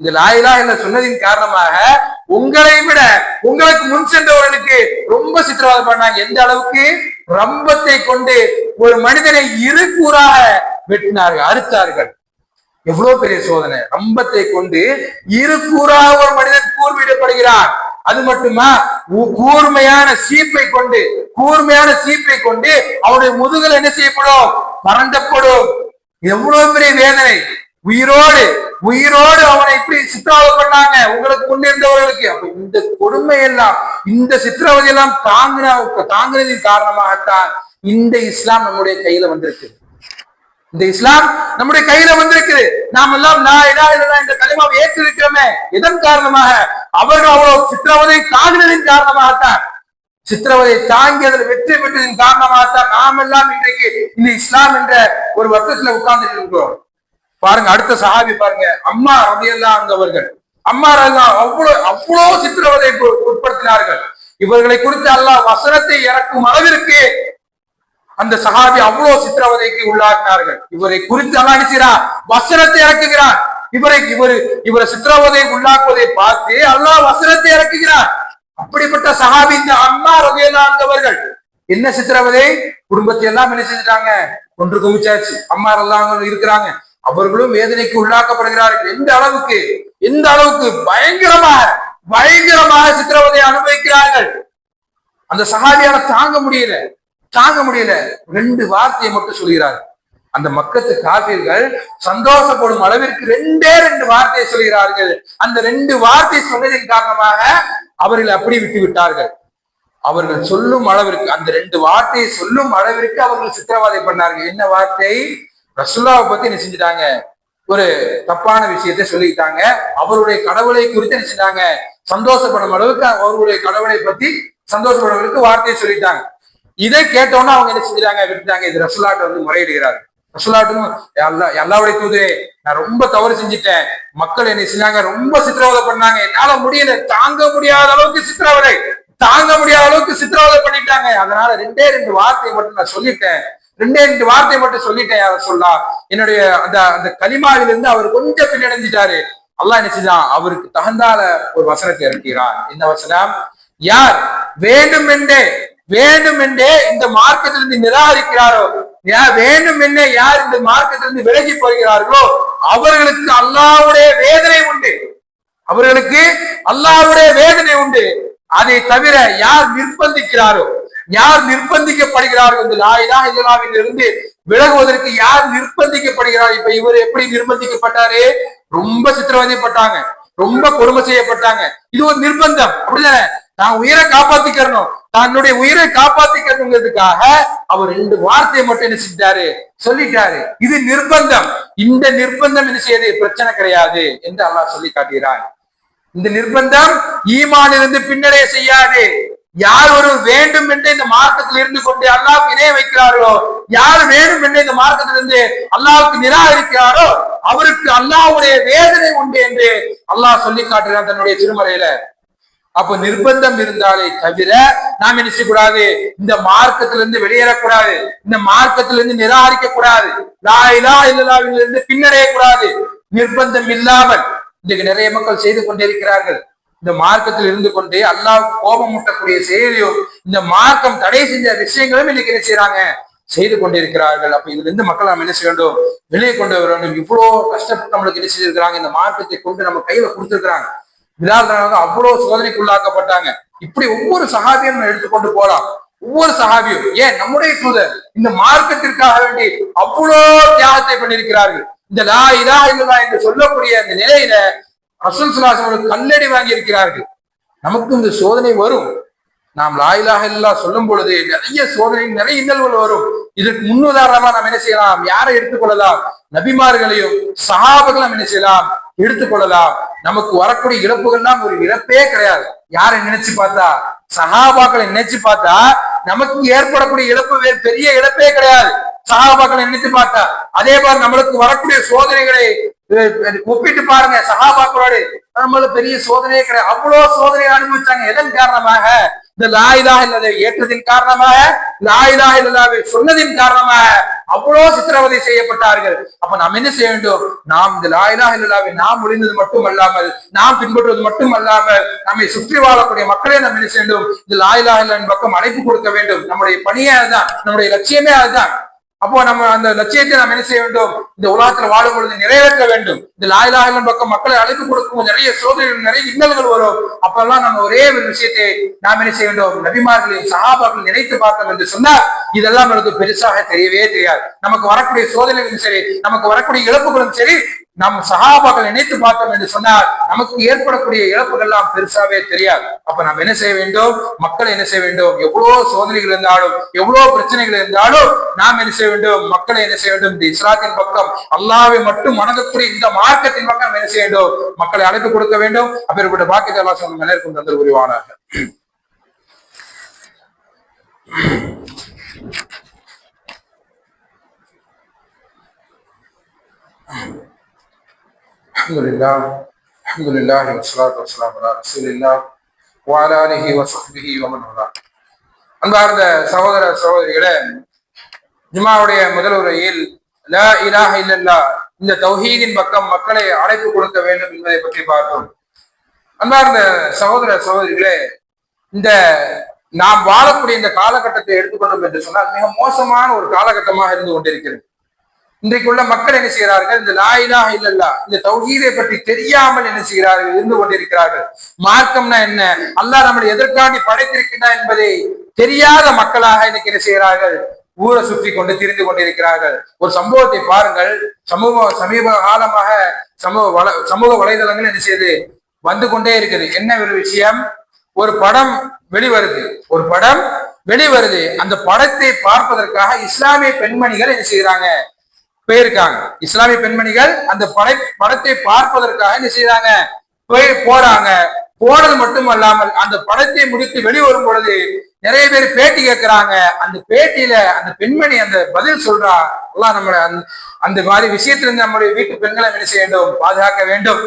இந்த லா இலாஹ இல்லல்லாஹ் சொன்னதின் காரணமாக உங்களுக்கு முன் சென்றவர்களுக்கு ரொம்ப சித்திரவதை பண்ணாங்க. எந்த அளவுக்கு? ரம்பத்தை கொண்டு ஒரு மனிதனை இரு கூறாக வெட்டினார்கள், அறுத்தார்கள். எவ்வளவு பெரிய சோதனை! ரம்பத்தை கொண்டு இரு கூறாக ஒரு மனிதன் கூர்மையிடப்படுகிறான். அது மட்டுமா, கூர்மையான சீப்பை கொண்டு அவனுடைய முதுகல் என்ன செய்யப்படும்? பறந்தப்படும். எவ்வளவு பெரிய வேதனை! உயிரோடு அவனை இப்படி சித்திரவதை பண்ணாங்க உங்களுக்கு முன்னிருந்தவர்களுக்கு. அப்ப இந்த கொடுமை எல்லாம், இந்த சித்திரவதை எல்லாம் தாங்கினதின் காரணமாகத்தான் இந்த இஸ்லாம் நம்முடைய கையில வந்திருக்கு. நாம் எல்லாம் லா இலாஹ இல்லல்லாஹ் இந்த கலிமாவை ஏற்றிருக்கிறோமே, இதன் காரணமாக அவர்கள் அவ்வளவு சித்திரவதை தாங்கினதின் காரணமாகத்தான், சித்திரவதை தாங்கி அதில் வெற்றி பெற்றதின் காரணமாகத்தான் நாம் எல்லாம் இன்றைக்கு இந்த இஸ்லாம் என்ற ஒரு வட்டத்துல உட்கார்ந்து இருக்கிறோம். பாருங்க, அடுத்த சஹாபி பாருங்க, அம்மார் ரலியல்லாஹு அன்ஹு அவர்கள். அம்மார் அவ்வளவு சித்திரவதை உட்படுத்தினார்கள். இவர்களை குறித்து அல்லாஹ் வசனத்தை இறக்கும் அளவிற்கு அந்த சஹாபி அவ்வளவு சித்திரவதைக்கு உள்ளாக்கினார்கள். இவரை குறித்து அல்லாஹ் நினைக்கிறார், வசனத்தை இறக்குகிறார். இவரை சித்திரவதை உள்ளாக்குவதை பார்த்து அல்லாஹ் வசனத்தை இறக்குகிறார். அப்படிப்பட்ட சஹாபி இந்த அம்மார் ரலியல்லாஹு அன்ஹு அவர்கள். என்ன சித்திரவதை? குடும்பத்தை எல்லாம் என்ன செஞ்சுட்டாங்க? ஒன்று குமிச்சாச்சு. அம்மார் ரலியல்லாஹு அன்ஹு இருக்கிறாங்க, அவர்களும் வேதனைக்கு உள்ளாக்கப்படுகிறார்கள். எந்த அளவுக்கு பயங்கரமாக சித்திரவதை அனுபவிக்கிறார்கள். அந்த சஹாபியால தாங்க முடியல. 2 வார்த்தையை மட்டும் சொல்கிறார். அந்த மக்கத்து காபிர்கள் சந்தோஷப்படும் அளவிற்கு 2 வார்த்தையை சொல்கிறார்கள். அந்த 2 வார்த்தை சொன்னதின் காரணமாக அவர்கள் அப்படி விட்டு விட்டார்கள். அவர்கள் சொல்லும் அளவிற்கு, அந்த 2 வார்த்தையை சொல்லும் அளவிற்கு அவர்கள் சித்திரவதை பண்ணார்கள். என்ன வார்த்தை? ரசூலுல்லாஹை பத்தி என்ன செஞ்சுட்டாங்க? ஒரு தப்பான விஷயத்தை சொல்லிட்டாங்க. அவருடைய கடவுளை குறித்து என்ன செஞ்சாங்க? சந்தோஷப்படும் அளவுக்கு அவருடைய கடவுளை பத்தி சந்தோஷப்படும் அளவுக்கு வார்த்தையை சொல்லிட்டாங்க. இதை கேட்டோன்னா அவங்க என்ன செஞ்சுட்டாங்க? விட்டுட்டாங்க. இது ரசூலுல்லாஹ்ட்ட வந்து முறையிடுகிறார்கள். ரசூலுல்லாஹ்ட்ட அல்லாஹ்வுடைய தூதரே, நான் ரொம்ப தவறு செஞ்சுட்டேன், மக்கள் என்ன செஞ்சாங்க? ரொம்ப சித்திரவதை பண்ணாங்க, என்னால முடியல, தாங்க முடியாத அளவுக்கு சித்திரவதை பண்ணிட்டாங்க. அதனால 2 வார்த்தையை மட்டும் நான் சொல்லிட்டேன், 2 வார்த்தை மட்டும் சொல்லிட்டேன். யார சொல்லா, என்னுடைய அந்த கலிமாவிலிருந்து அவர் கொஞ்சம் பின்னடைஞ்சிட்டாரு. அல்லாஹ் என்ன செஞ்சான்? அவருக்கு தகுந்தால ஒரு வசனத்தை இறக்கிறார். என்ன வசனம்? யார் வேண்டுமென்றே இந்த மார்க்கத்திலிருந்து நிராகரிக்கிறாரோ, யார் இந்த மார்க்கத்திலிருந்து விலகி போகிறார்களோ அவர்களுக்கு அல்லாஹ்வுடைய வேதனை உண்டு. அதை தவிர யார் நிர்பந்திக்கப்படுகிறார்கள், இந்த லா இலாஹ இல்லல்லாஹ்வில் இருந்து விலகுவதற்கு யார் நிர்பந்திக்கப்படுகிறார்? இப்ப இவர் எப்படி நிர்பந்திக்கப்பட்டாரு? ரொம்ப சித்திரவதைப்பட்டாங்க, ரொம்ப கொடுமை செய்யப்பட்டாங்க. இது ஒரு நிர்பந்தம், அப்படிதானே? நான் உயிரை காப்பாத்திக்கிறணும், தன்னுடைய உயிரை காப்பாத்திக்கிறதுக்காக அவர் 2 வார்த்தையை மட்டும் என்ன செஞ்சாரு? சொல்லிட்டாரு. இது நிர்பந்தம். இந்த நிர்பந்தம் என்ன செய்யுது? பிரச்சனை கிடையாது என்று அல்லாஹ் சொல்லி காட்டுகிறான். இந்த நிர்பந்தம் ஈமானிலிருந்து பின்னடைய செய்யாது. யார் ஒரு வேண்டும் என்று இந்த மார்க்கத்தில் இருந்து கொண்டு அல்லாஹ்வுக்கு இணை வைக்கிறார்களோ, யார் வேண்டும் என்று இந்த மார்க்கத்திலிருந்து அல்லாஹ்வுக்கு நிராகரிக்கிறாரோ அவருக்கு அல்லாஹ்வுடைய வேதனை உண்டு என்று அல்லாஹ் சொல்லி காட்டுகிறான் தன்னுடைய திருமறையில. அப்ப நிர்பந்தம் இருந்தாலே தவிர நாம் என்ன செய்யக்கூடாது? இந்த மார்க்கத்திலிருந்து வெளியேறக்கூடாது, இந்த மார்க்கத்திலிருந்து நிராகரிக்க கூடாது, லா இலாஹ இல்லல்லாஹ்விலிருந்து பின்னடையக்கூடாது. நிர்பந்தம் இல்லாமல் இன்றைக்கு நிறைய மக்கள் செய்து கொண்டிருக்கிறார்கள். இந்த மார்க்கத்தில் இருந்து கொண்டு அல்லாஹ்வுக்கு கோபம் ஊட்டக்கூடிய செயலையும், இந்த மார்க்கம் தடை செஞ்ச விஷயங்களும் இன்னைக்கு என்ன செய்யறாங்க? செய்து கொண்டிருக்கிறார்கள். அப்ப இதுல இருந்து மக்கள் நாம் என்ன செய்ய வேண்டும்? வெளியே கொண்டு வர வேண்டும். இவ்வளவு கஷ்டப்பட்டு நம்மளுக்கு என்ன செய்திருக்கிறாங்க? இந்த மார்க்கத்தை கொண்டு நம்ம கையில கொடுத்திருக்கிறாங்க. பிலால் அவ்வளவு சோதனைக்குள்ளாக்கப்பட்டாங்க. இப்படி ஒவ்வொரு சஹாபியும் எடுத்துக்கொண்டு போலாம். ஒவ்வொரு சஹாபியும் ஏன் நம்முடைய தூதர் இந்த மார்க்கத்திற்காக வேண்டி அவ்வளவு தியாகத்தை பண்ணியிருக்கிறார்கள். இந்த லா இலாஹ இல்லல்லாஹ் என்று சொல்லக்கூடிய அந்த நிலையில ரசூல் ஸல்லல்லாஹு அலைஹி வஸல்லம் கல்லடி வாங்கி இருக்கிறார்கள். நமக்கு இந்த சோதனை வரும். நாம் லா இலாஹ இல்லல்லாஹ் சொல்லும் பொழுது நிறைய சோதனை, நிறைய இன்னல்கள் வரும். இதற்கு முன்னுதாரணமா நாம் என்ன செய்யலாம்? யாரை எடுத்துக்கொள்ளலாம்? நபிமார்களையும் சஹாபாக்களையும் என்ன செய்யலாம்? எடுத்துக்கொள்ளலாம். நமக்கு வரக்கூடிய இழப்புகள்லாம் ஒரு இழப்பே கிடையாது. யாரை நினைச்சு பார்த்தா, சஹாபாக்களை நினைச்சு பார்த்தா நமக்கு ஏற்படக்கூடிய இழப்பு வேறு பெரிய இழப்பே கிடையாது. சஹாபாக்களை நினைத்து பார்த்தா அதே மாதிரி நம்மளுக்கு வரக்கூடிய சோதனைகளை ஒப்பிட்டு பாருங்க. சஹாபாக்களோடு நம்மளுக்கு பெரிய சோதனையே கிடையாது. அவ்வளவு சோதனையை அனுபவிச்சாங்க. எதன் காரணமாக? இந்த லா இலாஹ இல்லல்லாஹை ஏற்றதின் காரணமாக, லா இலாஹ இல்லல்லாஹை சொன்னதின் காரணமாக அவ்வளவு சித்திரவதை செய்யப்பட்டார்கள். அப்ப நாம் என்ன செய்ய வேண்டும்? நாம் இந்த லா இலாஹ இல்லல்லாஹை நாம் ஒழிந்தது மட்டும் அல்லாமல், நாம் பின்பற்றுவது மட்டும் அல்லாமல், நம்மை சுற்றி வாழக்கூடிய மக்களே நாம் என்ன செய்ய வேண்டும்? இந்த லா இலாஹ இல்லல்லாஹின் பக்கம் அழைப்பு கொடுக்க வேண்டும். நம்முடைய பணியே அதுதான், நம்முடைய லட்சியமே அதுதான். அப்போ நம்ம அந்த லட்சியத்தை நாம் என்ன செய்ய வேண்டும்? இந்த உலகத்துல வாழும் பொழுது நிறைவேற்ற வேண்டும். இந்த லா இலாஹ இல்லல்லாஹ் பக்கம் மக்களை அழைப்பு கொடுக்கும் நிறைய சோதனைகள், நிறைய இன்னல்கள் வரும். அப்பெல்லாம் நம்ம ஒரே ஒரு விஷயத்தை நாம் என்ன செய்ய வேண்டும்? நபிமார்களையும் சஹாபாக்களை நினைத்து பார்த்தோம் என்று சொன்னால் இதெல்லாம் நமக்கு பெருசாக தெரியவே தெரியாது. நமக்கு வரக்கூடிய சோதனைகளும் சரி, நமக்கு வரக்கூடிய இழப்புகளும் சரி, நம் சஹாபாக்கள் நினைத்து பார்த்தோம் என்று சொன்னால் நமக்கு ஏற்படக்கூடிய இழப்புகள் எல்லாம் பெருசாவே தெரியாது. அப்ப நாம் என்ன செய்ய வேண்டும்? மக்கள் என்ன செய்ய வேண்டும்? எவ்வளவு சோதனைகள் இருந்தாலும், எவ்வளவு பிரச்சனைகள் இருந்தாலும் நாம் என்ன செய்ய வேண்டும்? மக்களை என்ன செய்ய வேண்டும்? இந்த இஸ்லாத்தின் பக்கம், அல்லாஹ்வை மட்டும் வணங்கக்கூடிய இந்த மார்க்கத்தின் பக்கம் என்ன செய்ய வேண்டும்? மக்களை அழைப்பு கொடுக்க வேண்டும். அப்பேற்பட்ட பாக்கியத்தை அல்லாஹ் நம்ம எல்லாருக்கும் தந்தல் புரிவானாக. அல்ஹம்துலில்லாஹ் வஸ்ஸலாத்து வஸ்ஸலாமு அலா ரசூலில்லாஹ் வ அலா ஆலிஹி வ ஸஹ்பிஹி வ மன் வலா. அன்பார்ந்த சகோதர சகோதரிகளே, ஜும்ஆவுடைய முதல் உரையில் லா இலாஹ இல்லல்லாஹ் இந்த தௌஹீதின் பக்கம் மக்களை அழைப்பு கொடுக்க வேண்டும் என்பதை பற்றி பார்த்தோம். அன்பார்ந்த சகோதர சகோதரிகளே, இந்த நாம் வாழக்கூடிய இந்த காலகட்டத்தை எடுத்துக்கொண்டோம் என்று சொன்னால் மிக மோசமான ஒரு காலகட்டமாக இருந்து கொண்டிருக்கிறது. இன்றைக்குள்ள மக்கள் என்ன செய்கிறார்கள்? இந்த லா இலாஹ இல்லல்லாஹ் இந்த தௌஹீதை பற்றி தெரியாமல் என்ன செய்கிறார்கள்? இருந்து கொண்டிருக்கிறார்கள். மார்க்கம்னா என்ன, அல்லாஹ் நம்மளை எதற்காண்டி படைத்திருக்கிறார் என்பதை தெரியாத மக்களாக இன்னைக்கு என்ன செய்கிறார்கள்? ஊரை சுற்றி கொண்டு திரிந்து கொண்டிருக்கிறார்கள். ஒரு சம்பவத்தை பாருங்கள். சமீப காலமாக சமூக வலைதளங்கள் என்ன செய்யுது? வந்து கொண்டே இருக்குது. என்ன ஒரு விஷயம்? ஒரு படம் வெளிவருது. அந்த படத்தை பார்ப்பதற்காக இஸ்லாமிய பெண்மணிகள் என்ன செய்யறாங்க? போயிருக்காங்க. இஸ்லாமிய பெண்மணிகள் அந்த படத்தை பார்ப்பதற்காக என்ன செய்யறாங்க? போறாங்க. போனது மட்டும் அல்லாமல் அந்த படத்தை முடித்து வெளிவரும் பொழுது நிறைய பேர் பேட்டி கேட்கிறாங்க. அந்த பேட்டியில அந்த பெண்மணி அந்த பதில் சொல்றா, எல்லாம் நம்ம அந்த மாதிரி விஷயத்திலிருந்து நம்முடைய வீட்டு பெண்களை என்ன செய்ய வேண்டும்? பாதுகாக்க வேண்டும்.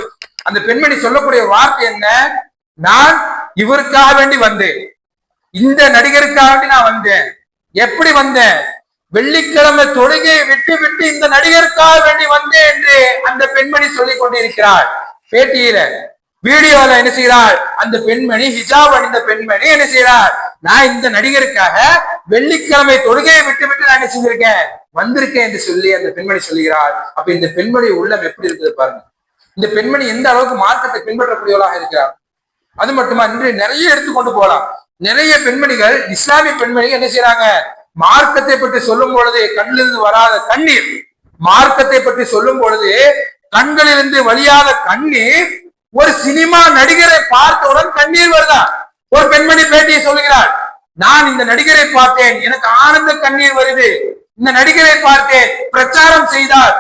அந்த பெண்மணி சொல்லக்கூடிய வார்த்தை என்ன? நான் இவருக்காக வேண்டி வந்தேன், இந்த நடிகருக்காக வேண்டி நான் வந்தேன். எப்படி வந்தேன்? வெள்ளிக்கிழமை தொழுகையை விட்டு இந்த நடிகருக்காக வேண்டி வந்தேன் என்று அந்த பெண்மணி சொல்லிக் கொண்டிருக்கிறார். பேட்டியில, வீடியோல என்ன செய்கிறார்? அந்த பெண்மணி, ஹிஜாப் அணிந்த பெண்மணி என்ன செய்கிறார்? நான் இந்த நடிகருக்காக வெள்ளிக்கிழமை தொழுகையை விட்டு நான் என்ன செஞ்சிருக்கேன்? வந்திருக்கேன் என்று சொல்லி அந்த பெண்மணி சொல்லுகிறார். அப்ப இந்த பெண்மணி உள்ளம் எப்படி இருக்குது பாருங்க. இந்த பெண்மணி எந்த அளவுக்கு மார்க்கத்தை பின்பற்றக்கூடியவளாக இருக்கிறார். அது மட்டுமா, இன்று நிறைய எடுத்துக்கொண்டு போகலாம். நிறைய பெண்மணிகள், இஸ்லாமிய பெண்மணிகள் என்ன செய்யறாங்க? மார்க்கத்தை பற்றி சொல்லும் பொழுது கண்ணிலிருந்து வராத கண்ணீர், மார்க்கத்தை பற்றி சொல்லும் பொழுது கண்களிலிருந்து வழியாத கண்ணீர், ஒரு சினிமா நடிகரை பார்த்தவுடன் கண்ணீர் வருதா? ஒரு பெண்மணி பேட்டியை சொல்லுகிறார், நான் இந்த நடிகரை பார்த்தேன், எனக்கு ஆனந்த கண்ணீர் வருது. இந்த நடிகரை பார்த்தேன், பிரச்சாரம் செய்தார்,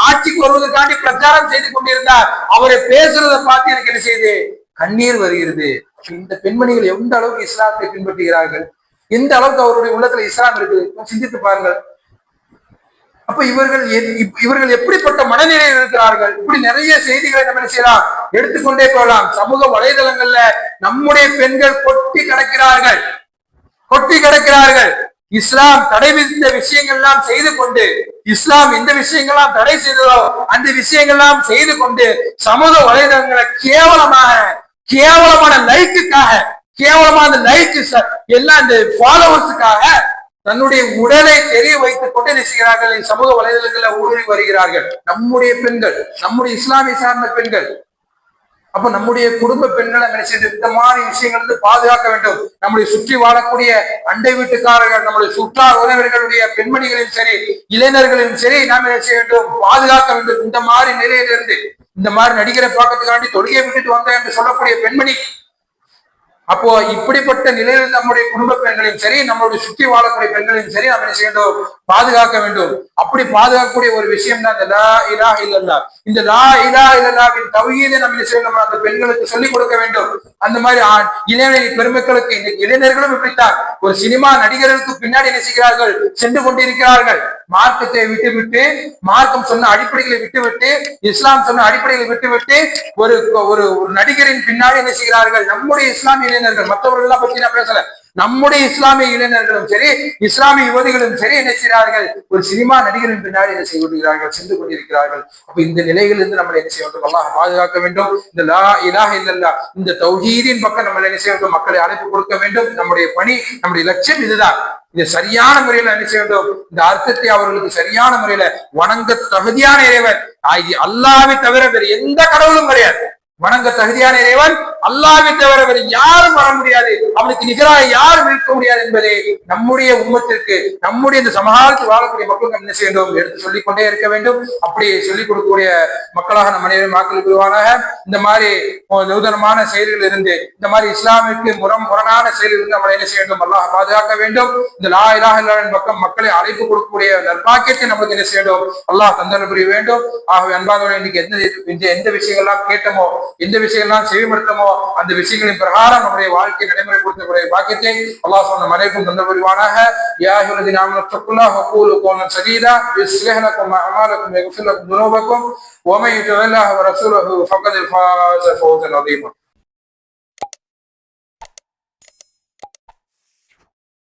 ஆட்சிக்கு வருவதற்காண்டி பிரச்சாரம் செய்து கொண்டிருந்தார், அவரை பேசுறதை பார்த்து எனக்கு என்ன செய்யுது? கண்ணீர் வருகிறது. இந்த பெண்மணிகள் எந்த அளவுக்கு இஸ்லாத்தை பின்பற்றுகிறார்கள், எந்த அளவுக்கு அவருடைய உள்ளத்துல இஸ்லாம் இருக்குது, சிந்தித்து பாருங்கள். அப்ப இவர்கள் எப்படிப்பட்ட மனநிலையில் இருக்கிறார்கள்? இப்படி நிறைய செய்திகளை நம்ம செய்யலாம், எடுத்துக்கொண்டே போகலாம். சமூக வலைதளங்கள்ல நம்முடைய பெண்கள் கொட்டி கிடக்கிறார்கள். இஸ்லாம் தடை விதித்த விஷயங்கள்லாம் செய்து கொண்டு, இஸ்லாம் எந்த விஷயங்கள்லாம் தடை செய்ததோ அந்த விஷயங்கள்லாம் செய்து கொண்டு சமூக வலைதளங்களை கேவலமான லைக்குக்காக, கேவலமான லைக் எல்லாம் இந்த ஃபாலோவர்ஸுக்காக தன்னுடைய உடலை தெரிய வைத்துக் கொண்டு என்ன செய்கிறார்கள்? சமூக வலைதளங்களில் ஊடுருவி வருகிறார்கள். நம்முடைய பெண்கள், நம்முடைய இஸ்லாமிய சார்ந்த பெண்கள் அப்ப நம்முடைய குடும்ப பெண்களை நினைச்சிட்டு இந்த மாதிரி விஷயங்கள் வந்து பாதுகாக்க வேண்டும். நம்முடைய சுற்றி வாழக்கூடிய அண்டை வீட்டுக்காரர்கள், நம்முடைய சுற்றா உறவினர்களுடைய பெண்மணிகளிலும் சரி, இளைஞர்களிலும் சரி, நாம் என்ன செய்ய வேண்டும்? பாதுகாக்க வேண்டும். இந்த மாதிரி நிலையிலிருந்து, இந்த மாதிரி நடிகரை பார்க்கறதுக்காண்டி தொழுகையை விட்டுட்டு வந்தேன் என்று சொல்லக்கூடிய பெண்மணி, அப்போ இப்படிப்பட்ட நிலையில் நம்முடைய குடும்ப பெண்களையும் சரி, நம்மளுடைய சுற்றி வாழக்கூடிய பெண்களையும் சரி, நம்ம என்ன செய்யணும்? பாதுகாக்க வேண்டும். அப்படி பாதுகாக்கக்கூடிய ஒரு விஷயம் தான் இந்த லா இலாஹ இல்லல்லாஹ். இந்த லா இலாஹ இல்லல்லாஹ்வின் தௌஹீதை நம்ம என்ன செய்யணும்? அந்த பெண்களுக்கு சொல்லிக் கொடுக்க வேண்டும். அந்த மாதிரி இளைஞர் பெருமக்களுக்கு, இன்னைக்கு இளைஞர்களும் இப்படித்தான். ஒரு சினிமா நடிகர்களுக்கு பின்னாடி என்ன செய்கிறார்கள்? சென்று கொண்டிருக்கிறார்கள். மார்க்கத்தை விட்டுவிட்டு, மார்க்கம் சொன்ன அடிப்படைகளை விட்டுவிட்டு, இஸ்லாம் சொன்ன அடிப்படைகளை விட்டுவிட்டு ஒரு ஒரு நடிகரின் பின்னாடி என்ன செய்கிறார்கள்? நம்முடைய இஸ்லாமிய இளைஞர்கள், மற்றவர்கள் பற்றி நான் பேசல, நம்முடைய இஸ்லாமிய இளைஞர்களும் சரி, இஸ்லாமிய யுவதிகளும் சரி என்ன செய்கிறார்கள்? ஒரு சினிமா நடிகரின் பின்னாடி என்ன செய்து கொண்டிருக்கிறார்கள், சென்று கொண்டிருக்கிறார்கள். அப்ப இந்த நிலைகளிலிருந்து நம்ம என்ன செய்ய வேண்டும்? அல்லாஹ் பாதுகாக்க வேண்டும். இந்த லா இலாஹ இல்லல்லாஹ், இந்த தௌஹீதின் பக்கம் நம்ம என்ன செய்ய வேண்டும்? மக்களை அழைப்பு கொடுக்க வேண்டும். நம்முடைய பணி, நம்முடைய லட்சியம் இதுதான். இதை சரியான முறையில என்ன செய்ய வேண்டும்? இந்த அர்த்தத்தை அவர்களுக்கு சரியான முறையில வணங்க தகுதியான இறைவன் அல்லாஹ்வை தவிர வேறு எந்த கடவுளும் கிடையாது. வணங்க தகுதியான இறைவன் அல்லாஹ்வை தவிர வேறு யாரும் வர முடியாது, அவனுக்கு நிகராக யாரும் இருக்க முடியாது என்பதை நம்முடைய உம்மத்திற்கு, நம்முடைய இந்த சமகாலத்தில் வாழக்கூடிய மக்களுக்கு என்ன செய்ய வேண்டும்? எடுத்து சொல்லிக் கொண்டே இருக்க வேண்டும். அப்படி சொல்லிக் கொடுக்கக்கூடிய மக்களாக நம் அனைவரும் வாக்களிப்பு பெறுவானாக. இந்த மாதிரி நூதனமான செயல்கள் இருந்து, இந்த மாதிரி இஸ்லாமிற்கு முரணான செயல்கள் இருந்து நம்ம என்ன செய்ய வேண்டும்? அல்லாஹ் பாதுகாக்க வேண்டும். இந்த லா இலாஹ இல்லல்லாஹ்வின் பக்கம் மக்களை அழைப்பு கொடுக்கக்கூடிய நற்பாக்கியத்தை நமக்கு என்ன செய்ய வேண்டும்? அல்லாஹ் தந்தருள் புரிய வேண்டும். ஆகவே அன்பானவர்களே, இன்னைக்கு எந்த விஷயங்கள்லாம் கேட்டோமோ, எந்த விஷயங்கள்லாம் செவிமடுத்தமோ, அந்த விஷயங்களின் பிரகாரம் நம்முடைய வாழ்க்கை நடைமுறைப்படுத்தக்கூடிய பாக்கியத்தை அல்லாஹ் சொன்ன மனைக்கும் தந்த புரிவானாக. யா அய்யுஹல்லதீன ஆமனு தக்குல்லாஹ் வகூலு கௌலன் சதீதா யுஸ்லிஹ் லக்கும் அஅமாலக்கும் வயக்ஃபிர் லக்கும் ذுனூபக்கும் வமன் யுதிஇல்லாஹ வ ரசூலஹு ஃபக்கத் ஃபாஸ ஃபௌஸன் அதீமா.